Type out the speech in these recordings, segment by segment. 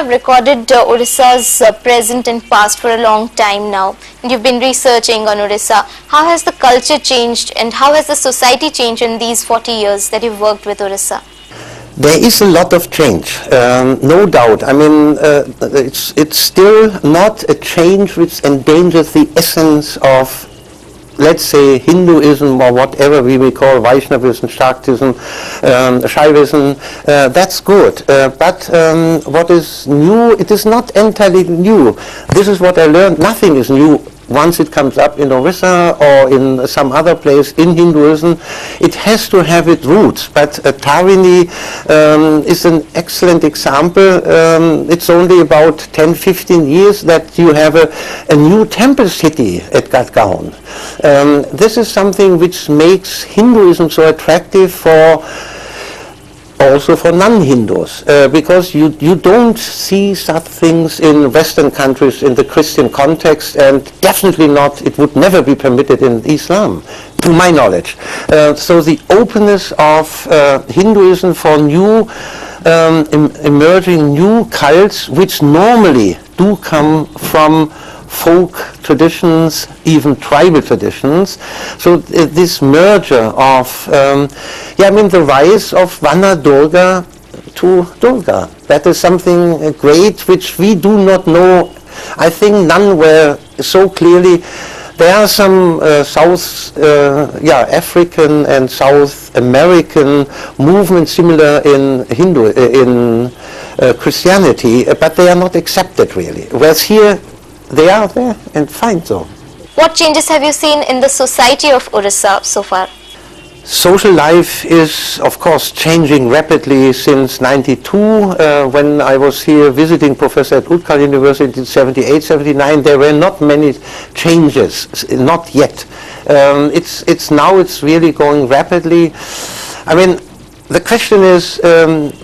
have recorded Odisha's present and past for a long time now. And you've been researching on Odisha. How has the culture changed and how has the society changed in these 40 years that you've worked with Odisha? There is a lot of change, no doubt. I mean, it's still not a change which endangers the essence of, let's say, Hinduism or whatever we may call Vaishnavism, Shaktism, Shaivism. That's good. But what is new, it is not entirely new. This is what I learned. Nothing is new. Once it comes up in Orissa or in some other place in Hinduism, it has to have its roots. But Tarini is an excellent example. It's only about 10-15 years that you have a new temple city at Gadgaon. This is something which makes Hinduism so attractive for also for non-Hindus, because you don't see such things in Western countries in the Christian context, and definitely not, it would never be permitted in Islam, to my knowledge. So the openness of Hinduism for new, emerging new cults, which normally do come from folk traditions, even tribal traditions. So this merger of, the rise of Vana Durga to Durga. That is something great which we do not know. I think none were so clearly. There are some African and South American movements similar in Christianity, but they are not accepted really. Whereas here, they are there and fine so. What changes have you seen in the society of Odisha so far? Social life is, of course, changing rapidly since '92. When I was here visiting professor at Utkal University in '78, '79, there were not many changes, not yet. It's really going rapidly. I mean, the question is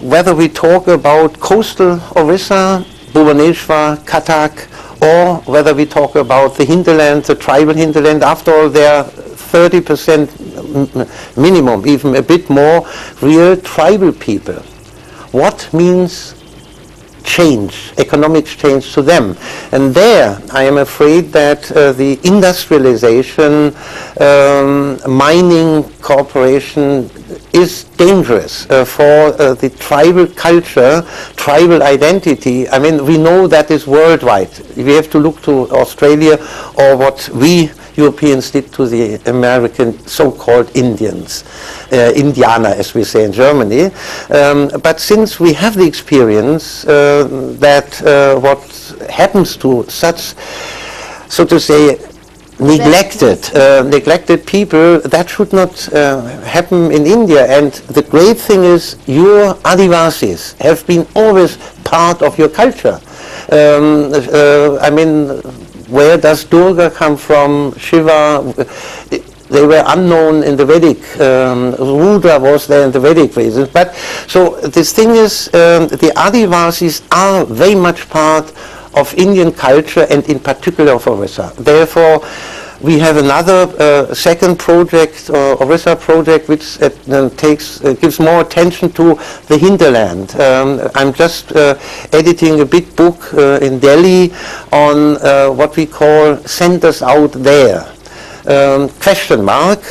whether we talk about coastal Orissa, Bhubaneswar, Cuttack, or whether we talk about the hinterland, the tribal hinterland. After all, there are 30% minimum, even a bit more, real tribal people. What means change, economic change to them? And there, I am afraid that the industrialization, mining corporation is dangerous for the tribal culture, tribal identity. I mean, we know that is worldwide. We have to look to Australia or what we Europeans did to the American so-called Indians, Indianer as we say in Germany. But since we have the experience that what happens to such, so to say, neglected people, that should not happen in India. And the great thing is your Adivasis have been always part of your culture. I mean, where does Durga come from? Shiva, they were unknown in the Vedic. Rudra was there in the Vedic reasons. But so this thing is, the Adivasis are very much part of Indian culture and in particular of Orissa. Therefore, we have another second project, Orissa project, which gives more attention to the hinterland. I'm just editing a big book in Delhi on what we call centers out there. Question mark,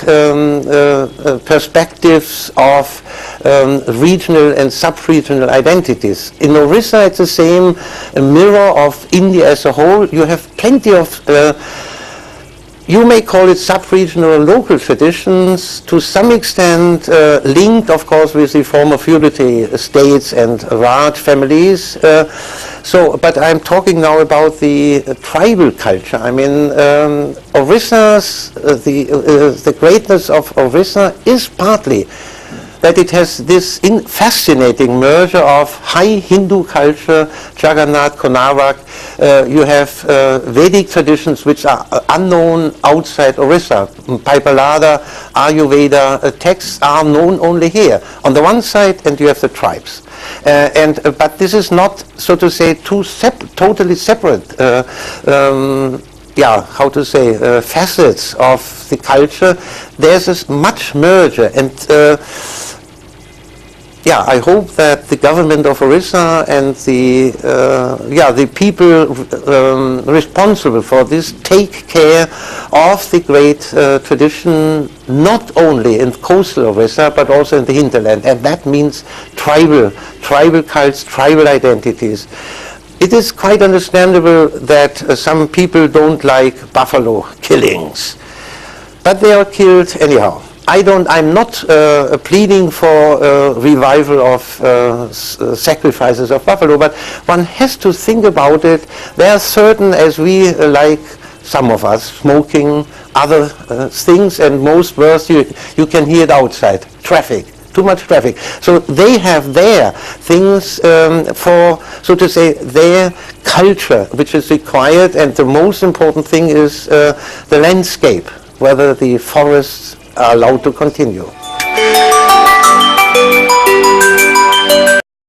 perspectives of regional and sub-regional identities. In Orissa, it's the same, a mirror of India as a whole. You have plenty of you may call it sub-regional or local traditions, to some extent linked, of course, with the former feudatory states and Raj families. But I'm talking now about the tribal culture. I mean, Orissa's, the greatness of Orissa is partly that it has this fascinating merger of high Hindu culture, Jagannath, Konark. You have Vedic traditions which are unknown outside Orissa. Paipalada, Ayurveda texts are known only here. On the one side, and you have the tribes. But this is not, so to say, totally separate facets of the culture. There's this much merger, and yeah, I hope that the government of Orissa and the people responsible for this take care of the great tradition, not only in coastal Orissa, but also in the hinterland. And that means tribal cults, tribal identities. It is quite understandable that some people don't like buffalo killings, but they are killed anyhow. I'm not pleading for a revival of sacrifices of buffalo, but one has to think about it. There are certain, as we like, some of us, smoking, other things, and most worse, you can hear it outside, traffic. Too much traffic. So they have their things for, so to say, their culture, which is required, and the most important thing is the landscape, whether the forests are allowed to continue.